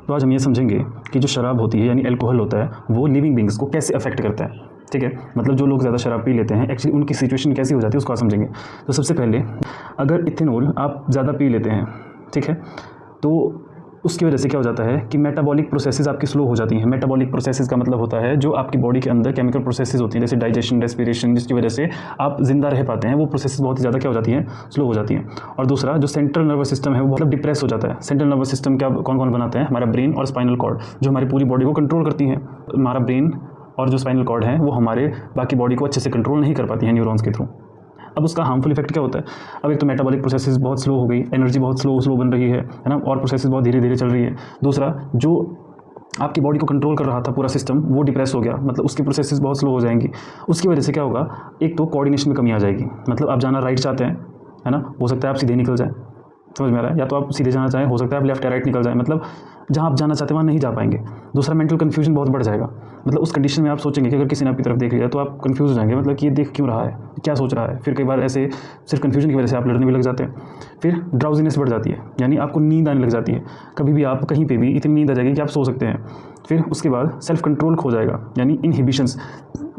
तो आज हम ये समझेंगे कि जो शराब होती है यानी अल्कोहल होता है वो लिविंग बींग्स को कैसे अफेक्ट करता है। ठीक है, मतलब जो लोग ज़्यादा शराब पी लेते हैं एक्चुअली उनकी सिचुएशन कैसी हो जाती है उसको आज समझेंगे। तो सबसे पहले अगर इथेनॉल आप ज़्यादा पी लेते हैं, ठीक है, तो उसकी वजह से क्या हो जाता है कि मेटाबॉलिक प्रोसेसेस आपकी स्लो हो जाती हैं। मेटाबॉलिक प्रोसेसेस का मतलब होता है जो आपकी बॉडी के अंदर केमिकल प्रोसेसेस होती हैं जैसे डाइजेशन, रेस्पिरेशन, जिसकी वजह से आप जिंदा रह पाते हैं, वो प्रोसेसेस बहुत ही ज़्यादा क्या हो जाती हैं, स्लो हो जाती हैं। और दूसरा जो सेंट्रल नर्वस सिस्टम है वो मतलब डिप्रेस हो जाता है। सेंट्रल नर्वस सिस्टम क्या कौन कौन बनाते हैं? हमारा ब्रेन और स्पाइनल कॉर्ड जो हमारी पूरी बॉडी को कंट्रोल करती हैं। हमारा ब्रेन और जो स्पाइनल कॉर्ड है वो हमारे बाकी बॉडी को अच्छे से कंट्रोल नहीं कर पाती हैं न्यूरॉन्स के थ्रू। अब उसका हार्मफुल इफेक्ट क्या होता है? अब एक तो मेटाबॉलिक प्रोसेसेस बहुत स्लो हो गई, एनर्जी बहुत स्लो बन रही है ना, और प्रोसेसेस बहुत धीरे धीरे चल रही है। दूसरा जो आपकी बॉडी को कंट्रोल कर रहा था पूरा सिस्टम वो डिप्रेस हो गया, मतलब उसकी प्रोसेसेस बहुत स्लो हो जाएंगी। उसकी वजह से क्या होगा, एक तो कोऑर्डिनेशन में कमी आ जाएगी। मतलब आप जाना राइट चाहते हैं, है ना, हो सकता है आप सीधे निकल जाए, समझ में आ रहा है, या तो आप सीधे जाना चाहें, हो सकता है आप लेफ्ट या राइट निकल जाए, मतलब जहाँ आप जाना चाहते हैं वहाँ नहीं जा पाएंगे। दूसरा मेंटल कन्फ्यूजन बहुत बढ़ जाएगा। मतलब उस कंडीशन में आप सोचेंगे कि अगर किसी ने आपकी तरफ देख लिया तो आप कंफ्यूज हो जाएंगे, मतलब कि ये देख क्यों रहा है, क्या सोच रहा है। फिर कई बार ऐसे सिर्फ कन्फ्यूजन की वजह से आप लड़ने भी लग जाते हैं। फिर ड्राउजीनेस बढ़ जाती है, यानी आपको नींद आने लग जाती है। कभी भी आप कहीं पे भी इतनी नींद आ जाएगी कि आप सो सकते हैं। फिर उसके बाद सेल्फ कंट्रोल खो जाएगा, यानी इनहिबिशंस।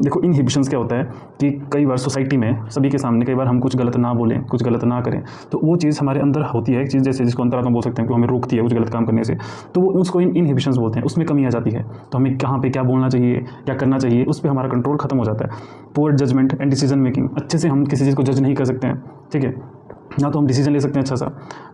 देखो इनहिबिशंस क्या होता है कि कई बार सोसाइटी में सभी के सामने कई बार हम कुछ गलत ना बोलें, कुछ गलत ना करें, तो वो चीज़ हमारे अंदर होती है, एक चीज़ जैसे जिसको अंतरात्मा बोल सकते हैं कि हमें रोकती है कुछ गलत काम करने से, तो वो उसको इनहिबिशंस बोलते हैं। उसमें कमी आ जाती है, तो हमें कहाँ पे क्या बोलना चाहिए, क्या करना चाहिए, उस पर हमारा कंट्रोल खत्म हो जाता है। Poor judgement and decision making, अच्छे से हम किसी चीज़ को जज नहीं कर सकते हैं, ठीक है, ना तो हम डिसीजन ले सकते हैं अच्छा सा।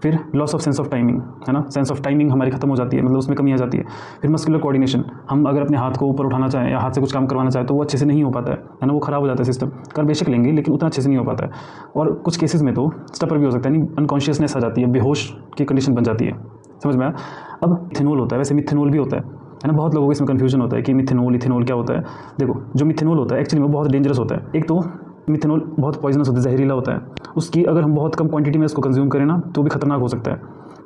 फिर loss of sense of timing, है ना, सेंस ऑफ टाइमिंग हमारी खत्म हो जाती है, मतलब उसमें कमी आ जाती है। फिर मस्कुलर कोऑर्डिनेशन, हम अगर अपने हाथ को ऊपर उठाना चाहें या हाथ से कुछ काम करवाना चाहें तो वो अच्छे से नहीं हो पाता है ना, वो खराब हो जाता है सिस्टम। कर बेशक लेंगे लेकिन उतना अच्छे से नहीं हो पाता है। और कुछ केसेस में तो स्टपर भी हो सकता है, यानी अनकॉन्शियसनेस आ जाती है, बेहोश की कंडीशन बन जाती है, समझ में आया। अब मिथेनॉल होता है, वैसे मिथेनॉल भी होता है ना, बहुत लोगों को इसमें कन्फ्यूजन होता है कि मिथेनॉल क्या होता है। देखो जो मिथेनॉल होता है एक्चुअली में बहुत डेंजरस होता है। एक तो मिथेनॉल बहुत पॉइजनस होता है, जहरीला होता है। उसकी अगर हम बहुत कम क्वांटिटी में इसको कंज्यूम करें ना तो भी खतरनाक हो सकता है,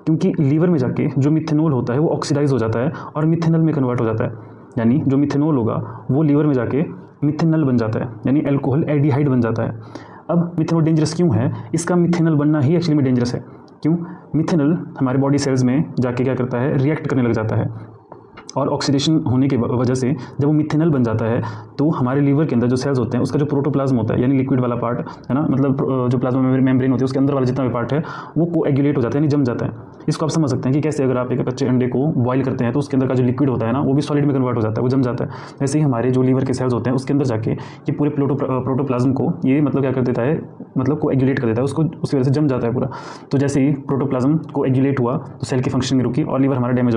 क्योंकि लीवर में जाके जो मिथेनॉल होता है वो ऑक्सीडाइज हो जाता है और मिथेनॉल में कन्वर्ट हो जाता है। यानी जो मिथेनॉल होगा वो लीवर में जाके मिथेनॉल बन जाता है, यानी अल्कोहल एल्डिहाइड बन जाता है। अब मिथेनॉल डेंजरस क्यों है? इसका मिथेनॉल बनना ही एक्चुअली में डेंजरस है। क्यों? मिथेनॉल हमारे बॉडी सेल्स में जाके क्या करता है, रिएक्ट करने लग जाता है, और ऑक्सीडेशन होने की वजह से जब वो मिथेनॉल बन जाता है तो हमारे लीवर के अंदर जो सेल्स होते हैं उसका जो प्रोटोप्लाज्म होता है, यानी लिक्विड वाला पार्ट है ना, मतलब जो प्लाज्मा मेम्ब्रेन होती है उसके अंदर वाला जितना भी पार्ट है वो कोएगुलेट हो जाता है, यानी जम जाता है। इसको आप समझ सकते हैं कि कैसे अगर आप एक कच्चे अंडे को बॉईल करते हैं तो उसके अंदर का जो लिक्विड होता है ना वो भी सॉलिड में कन्वर्ट हो जाता है, वो जम जाता है। वैसे ही हमारे जो लीवर के सेल्स होते हैं उसके अंदर जाके ये पूरे प्रोटोप्लाज्म को ये मतलब क्या कर देता है, मतलब कोएगुलेट कर देता है उसको, उसकी वजह से जम जाता है पूरा। तो जैसे ही प्रोटोप्लाज्म कोएगुलेट हुआ तो सेल की फंक्शन में रुकी और लीवर हमारा डैमेज